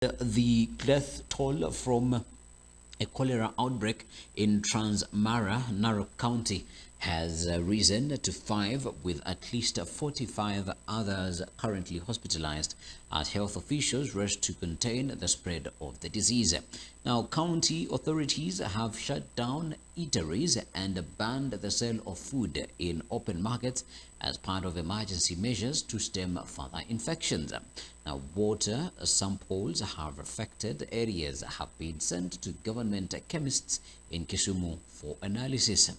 The death toll from a cholera outbreak in Transmara, Narok County, has risen to 5, with at least 45 others currently hospitalized as health officials rush to contain the spread of the disease. Now, county authorities have shut down eateries and banned the sale of food in open markets as part of emergency measures to stem further infections. Now, water samples have affected areas have been sent to government chemists in Kisumu for analysis.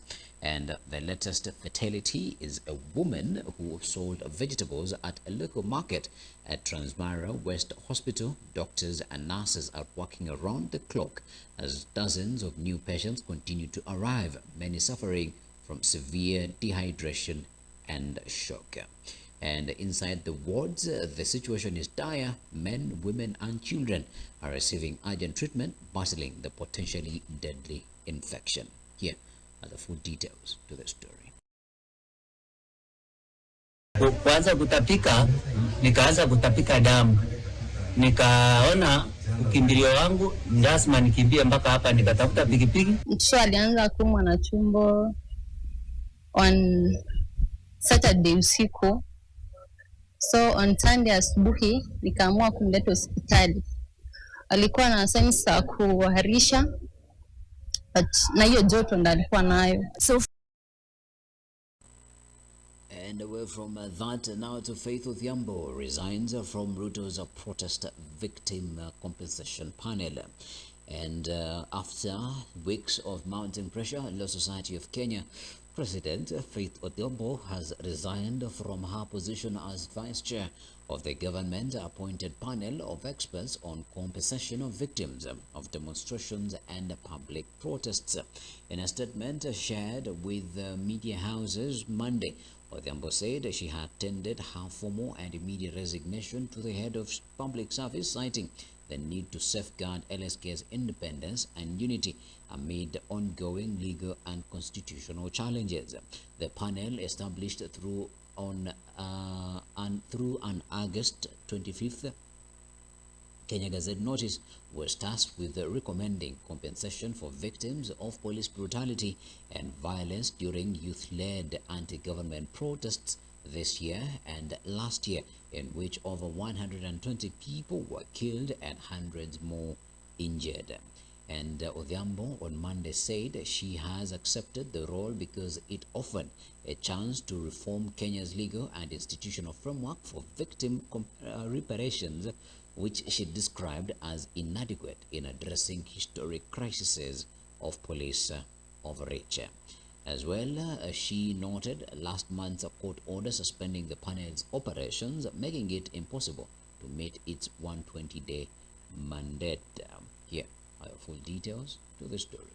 And the latest fatality is a woman who sold vegetables at a local market at Transmara West Hospital. Doctors and nurses are working around the clock as dozens of new patients continue to arrive, many suffering from severe dehydration and shock. And inside the wards, the situation is dire. Men, women, and children are receiving urgent treatment, battling the potentially deadly infection. Here are the full details to the story. Kuanza kutapika, nikaanza kutapika damu. Nikaona ukimbilio wangu lazima nikimbie mpaka hapa, nikatafuta pikipiki. Mtoto alianza kuumwa na tumbo on Saturday usiku. So on Sunday asubuhi nikaamua kumleta hospitali. Alikuwa na signs za kuharisha, na hiyo joto ndo alikuwa nayo. And away from that, now to Faith Odhiambo resigns from Ruto's protest victim compensation panel. And after weeks of mounting pressure, Law Society of Kenya President Faith Odhiambo has resigned from her position as Vice Chair of the government-appointed panel of experts on compensation of victims of demonstrations and public protests. In a statement shared with media houses Monday, Odhiambo said she had tendered her formal and immediate resignation to the head of public service, citing the need to safeguard LSK's independence and unity amid ongoing legal and constitutional challenges. The panel, established through an August 25th Kenya Gazette notice, was tasked with recommending compensation for victims of police brutality and violence during youth-led anti-government protests this year and last year, in which over 120 people were killed and hundreds more injured. And Odhiambo on Monday said she has accepted the role because it offered a chance to reform Kenya's legal and institutional framework for victim reparations, which she described as inadequate in addressing historic crises of police overreach. As well, she noted last month's court order suspending the panel's operations, making it impossible to meet its 120-day mandate. Here are full details to the story.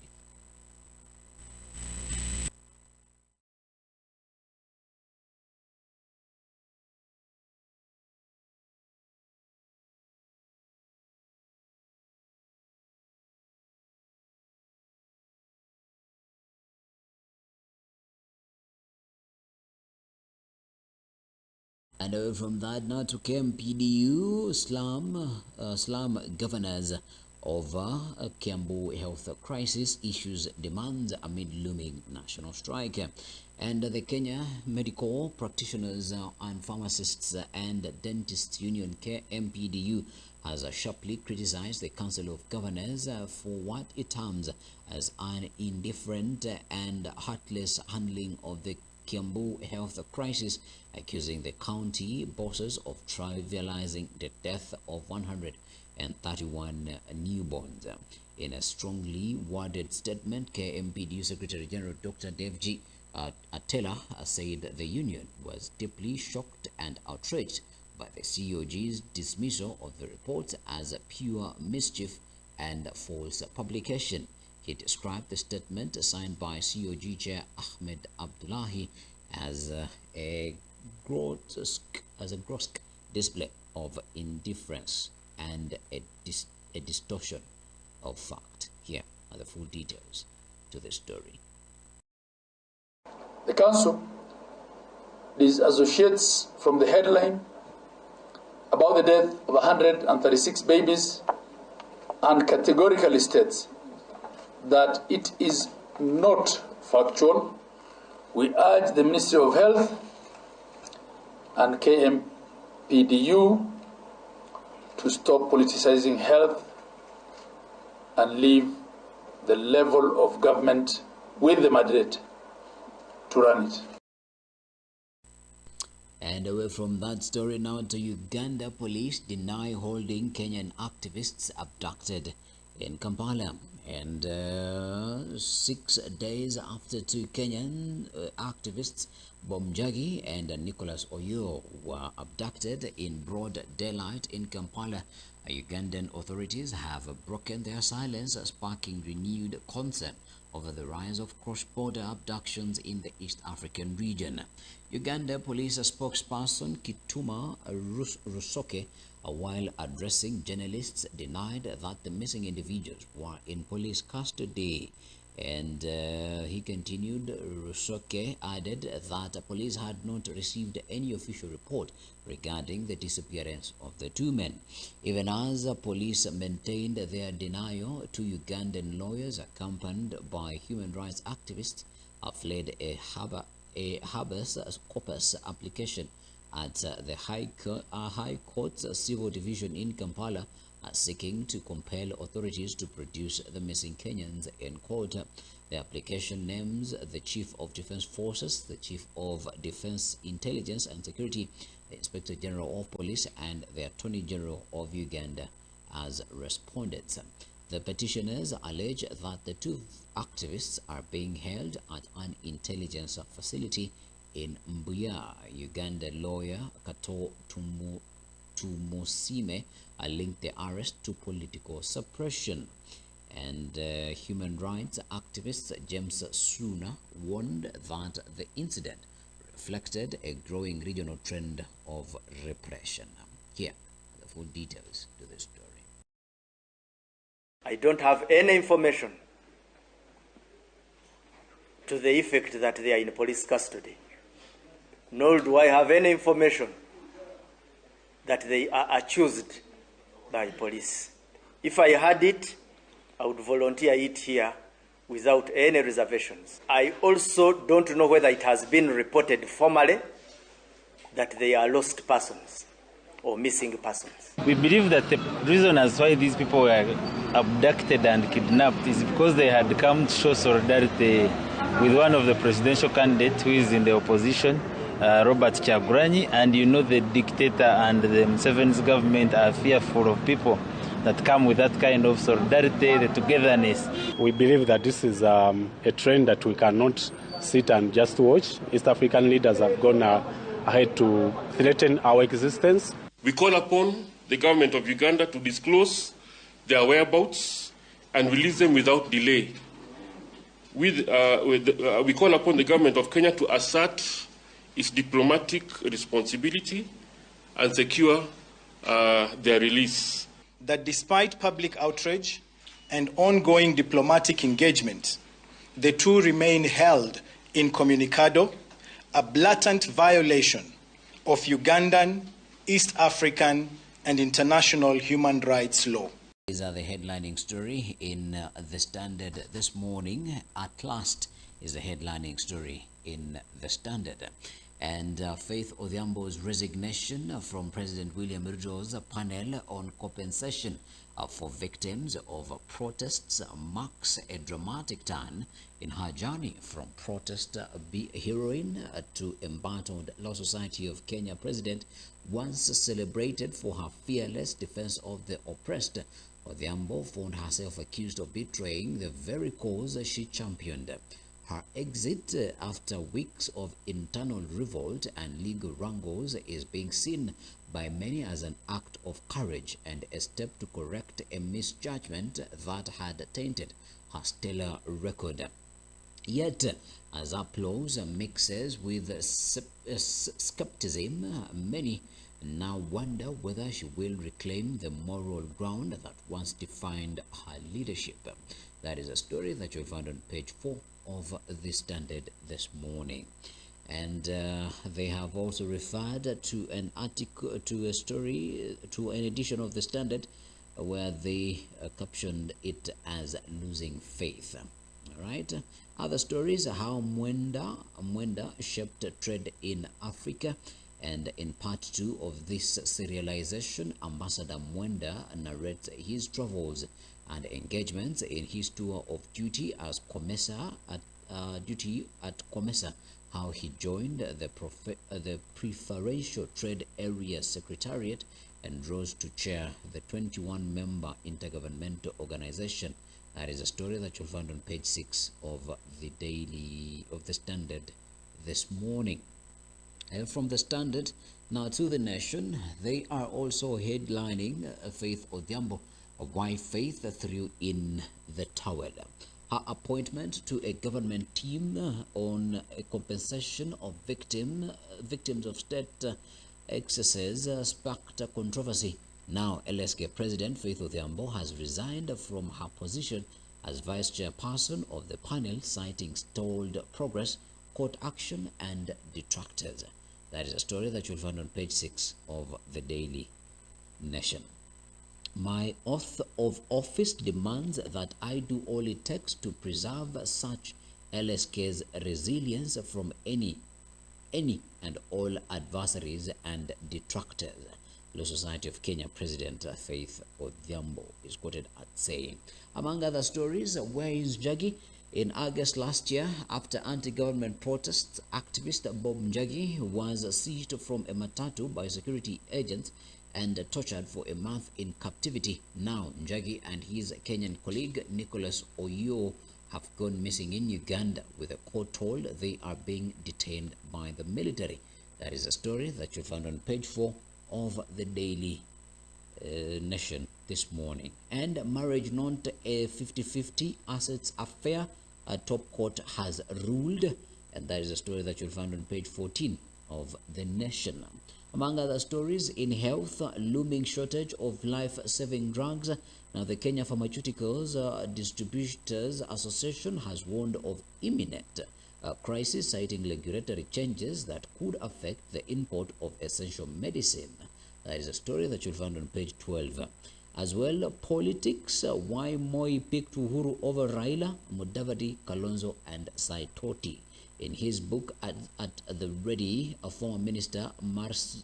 And from that now to KMPDU, slum governors over Kiambu health crisis issues demands amid looming national strike. And the Kenya Medical Practitioners and Pharmacists and Dentists Union, KMPDU, has sharply criticized the Council of Governors for what it terms as an indifferent and heartless handling of the Kiambu health crisis, accusing the county bosses of trivializing the death of 131 newborns. In a strongly worded statement, KMPDU Secretary General Dr. Devji Atela said the union was deeply shocked and outraged by the COG's dismissal of the reports as a pure mischief and false publication. He described the statement signed by COG Chair Ahmed Abdullahi as a grotesque display of indifference and a distortion of fact. Here are the full details to the story. The council disassociates from the headline about the death of 136 babies and categorically states that it is not factual. We urge the Ministry of Health and KMPDU to stop politicizing health and leave the level of government with the mandate to run it. And away from that story now to Uganda, police deny holding Kenyan activists abducted in Kampala. And 6 days after two Kenyan activists, Bomjagi and Nicholas Oyo, were abducted in broad daylight in Kampala, Ugandan authorities have broken their silence, sparking renewed concern over the rise of cross-border abductions in the East African region. Uganda police spokesperson Kituma Rusoke, while addressing journalists, denied that the missing individuals were in police custody. And he continued, Rusoke added that police had not received any official report regarding the disappearance of the two men. Even as police maintained their denial, two Ugandan lawyers accompanied by human rights activists have fled a habeas corpus application at the High Court's Civil Division in Kampala, seeking to compel authorities to produce the missing Kenyans in court. The application names the Chief of Defense Forces, the Chief of Defense Intelligence and Security, the Inspector General of Police, and the Attorney General of Uganda as respondents. The petitioners allege that the two activists are being held at an intelligence facility in Mbuya. Uganda lawyer Kato Tumusime linked the arrest to political suppression. And human rights activist James Suna warned that the incident reflected a growing regional trend of repression. Here are the full details to this story. I don't have any information to the effect that they are in police custody, nor do I have any information that they are accused by police. If I had it, I would volunteer it here without any reservations. I also don't know whether it has been reported formally that they are lost persons or missing persons. We believe that the reason as why these people were abducted and kidnapped is because they had come to show solidarity with one of the presidential candidates who is in the opposition, Robert Kyagulanyi, and you know the dictator and the Museveni's government are fearful of people that come with that kind of solidarity, the togetherness. We believe that this is a trend that we cannot sit and just watch. East African leaders have gone ahead to threaten our existence. We call upon the government of Uganda to disclose their whereabouts and release them without delay. We call upon the government of Kenya to assert its diplomatic responsibility and secure their release. That despite public outrage and ongoing diplomatic engagement, the two remain held incommunicado, a blatant violation of Ugandan, East African, and international human rights law. These are the headlining story in The Standard this morning. At last is the headlining story in The Standard. And Faith Odhiambo's resignation from President William Ruto's panel on compensation for victims of protests marks a dramatic turn in her journey from protest heroine to embattled Law Society of Kenya president, once celebrated for her fearless defense of the oppressed. Odhiambo found herself accused of betraying the very cause she championed. Her exit after weeks of internal revolt and legal wrangles is being seen by many as an act of courage and a step to correct a misjudgment that had tainted her stellar record. Yet, as applause mixes with skepticism, many now wonder whether she will reclaim the moral ground that once defined her leadership. That is a story that you'll find on page 4 of The Standard this morning. And they have also referred to an article, to a story, to an edition of The Standard where they captioned it as losing faith. All right. Other stories: how Mwenda shaped trade in Africa. And in part 2 of this serialization, Ambassador Mwenda narrates his travels and engagements in his tour of duty as Comesa at Comesa, how he joined the Preferential Trade Area Secretariat and rose to chair the 21-member intergovernmental organization. That is a story that you'll find on page 6 of the Standard this morning. From the Standard now to the Nation, they are also headlining Faith Odhiambo, why Faith threw in the towel. Her appointment to a government team on a compensation of victims of state excesses sparked controversy. Now, LSK President Faith Odhiambo has resigned from her position as vice chairperson of the panel, citing stalled progress, court action, and detractors. That is a story that you'll find on page 6 of the Daily Nation. My oath of office demands that I do all it takes to preserve such LSK's resilience from any and all adversaries and detractors. Law Society of Kenya President Faith Odhiambo is quoted as saying. Among other stories, where is Njagi? In August last year, after anti-government protests, activist Bob Njagi was seized from a matatu by security agents and tortured for a month in captivity. Now, Njagi and his Kenyan colleague Nicholas Oyo have gone missing in Uganda, with a court told they are being detained by the military. That is a story that you'll find on page 4 of the Daily Nation this morning. And marriage not a 50-50 assets affair, a top court has ruled, and that is a story that you'll find on page 14 of the Nation. Among other stories, in health, looming shortage of life-saving drugs. Now, the Kenya Pharmaceuticals Distributors Association has warned of imminent crisis, citing regulatory changes that could affect the import of essential medicine. That is a story that you'll find on page 12. As well, politics, why Moi picked Uhuru over Raila, Mudavadi, Kalonzo, and Saitoti. In his book, at the Ready, a former minister, Marciden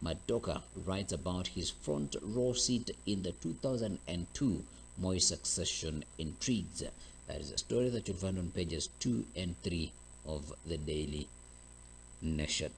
Madoka, writes about his front row seat in the 2002 Moi succession intrigues. That is a story that you'll find on pages 2 and 3 of the Daily Nation.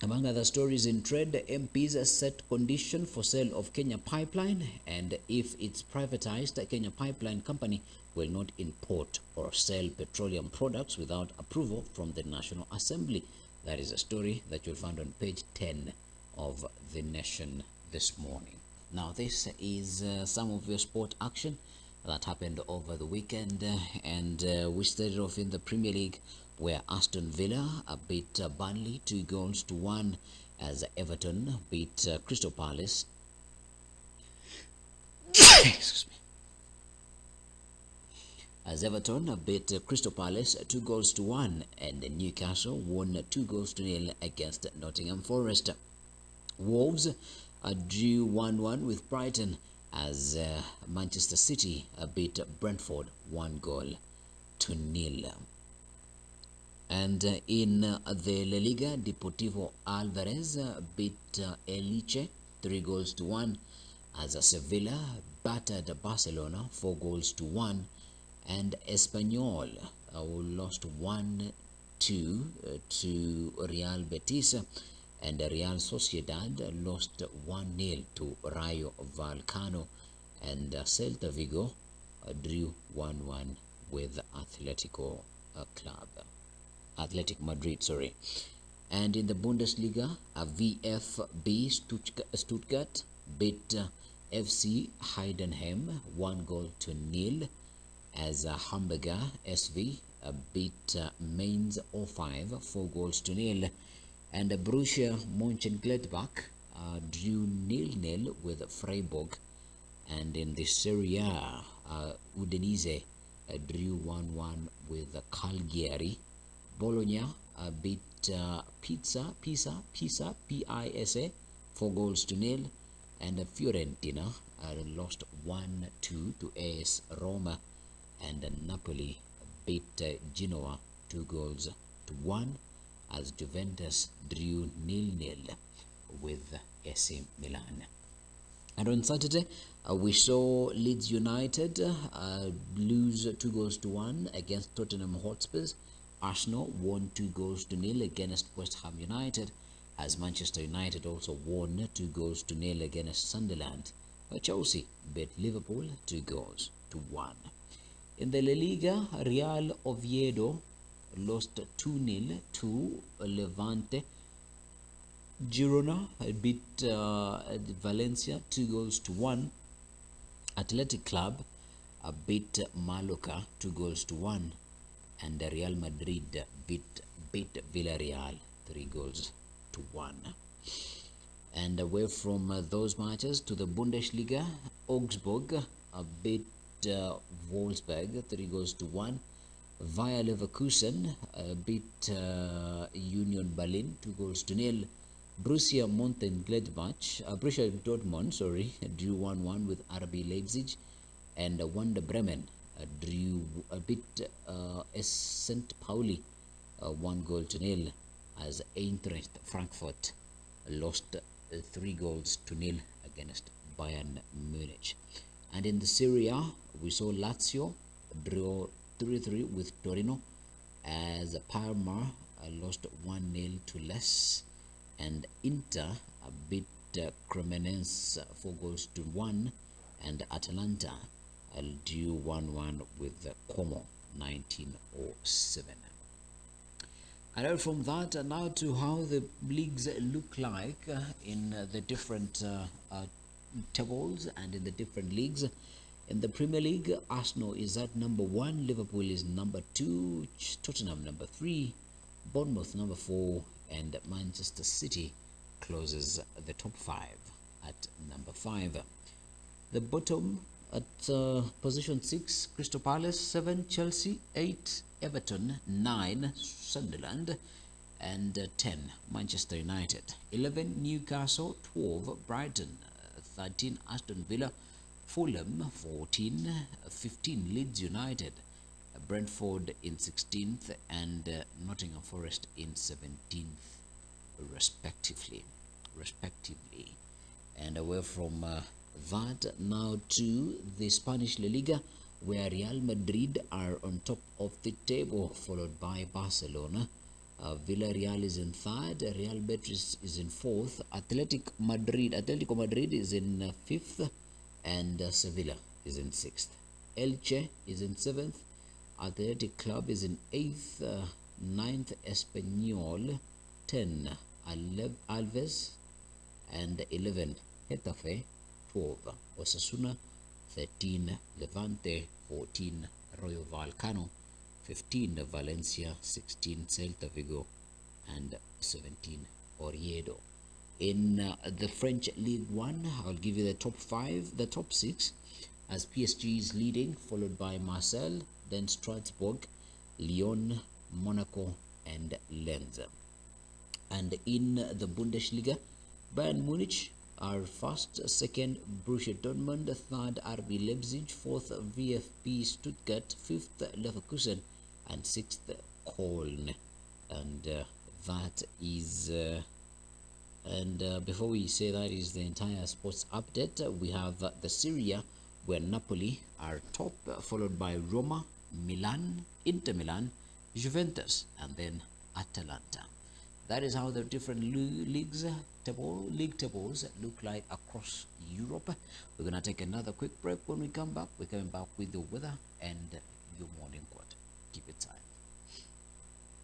Among other stories in trade, the MPs set condition for sale of Kenya Pipeline, and if it's privatized, the Kenya Pipeline Company will not import or sell petroleum products without approval from the National Assembly. That is a story that you'll find on page 10 of the Nation this morning. Now, this is some of your sport action that happened over the weekend, and we started off in the Premier League, where Aston Villa beat Burnley 2-1, as Everton beat Crystal Palace. Excuse me. As Everton beat Crystal Palace 2-1, and Newcastle won 2-0 against Nottingham Forest. Wolves drew 1-1 with Brighton, as Manchester City beat Brentford 1-0. And in the La Liga, Deportivo Alvarez beat Elche 3-1, as Sevilla battered Barcelona 4-1, and Espanyol lost 1-2 to Real Betis, and Real Sociedad lost 1-0 to Rayo Vallecano, and Celta Vigo drew 1-1 with Athletic Madrid, sorry. And in the Bundesliga, VfB Stuttgart beat FC Heidenheim 1-0, as Hamburger SV beat Mainz 05 4-0, and Borussia Mönchengladbach drew 0-0 with Freiburg. And in the Serie A, Udinese drew 1-1 with Cagliari. Bologna beat Pisa 4-0, And Fiorentina lost 1-2 to AS Roma, and Napoli beat Genoa 2-1, as Juventus drew 0-0 with AC Milan. And on Saturday, we saw Leeds United lose 2-1 against Tottenham Hotspurs. Arsenal won 2-0 against West Ham United, as Manchester United also won 2-0 against Sunderland. Chelsea beat Liverpool 2-1. In the La Liga, Real Oviedo lost 2-0 to Levante. Girona beat Valencia 2-1. Athletic Club beat Mallorca 2-1, and Real Madrid beat Villarreal 3-1. And away from those matches to the Bundesliga, Augsburg beat Wolfsburg 3-1. Via Leverkusen beat Union Berlin 2-0. Borussia Dortmund drew 1-1 with RB Leipzig, and Werder Bremen beat St. Pauli 1-0, as Eintracht Frankfurt lost 3-0 against Bayern Munich. And in the Serie A, we saw Lazio draw 3-3 with Torino, as Parma lost 1-0 to Lecce, and Inter beat Cremonese 4-1, and Atalanta drew 1-1 with Como 1907. And from that, now to how the leagues look like in the different tables and in the different leagues. In the Premier League, Arsenal is at number 1, Liverpool is number 2, Tottenham number 3, Bournemouth number 4, and Manchester City closes the top 5 at number 5. The bottom at position 6, Crystal Palace 7, Chelsea 8, Everton 9, Sunderland, and 10, Manchester United. 11, Newcastle. 12, Brighton. 13, Aston Villa. Fulham 14, 15, Leeds United. Brentford in 16th, and Nottingham Forest in 17th, respectively. And away from that, now to the Spanish La Liga, where Real Madrid are on top of the table, followed by Barcelona. Villarreal is in 3rd, Real Betis is in 4th, Atletico Madrid is in 5th, and Sevilla is in 6th. Elche is in 7th, Athletic Club is in 8th, 9th Espanyol, 10 Alves, and 11 Getafe, 12 Osasuna, 13 Levante, 14 Rayo Vallecano, 15 Valencia, 16 Celta Vigo, and 17 Oviedo. In the French League 1, I'll give you the top 6, as PSG is leading, followed by Marseille, then Strasbourg, Lyon, Monaco, and Lens. And in the Bundesliga, Bayern Munich are first, second Borussia Dortmund, third RB Leipzig, fourth VfB Stuttgart, fifth Leverkusen, and sixth Köln. And that is before we say that is the entire sports update, we have the Serie A, where Napoli are top, followed by Roma, Milan, Inter Milan, Juventus, and then Atalanta. That is how the different league tables look like across Europe. We're going to take another quick break. When we come back, we're coming back with the weather and your morning quote. Keep it tight.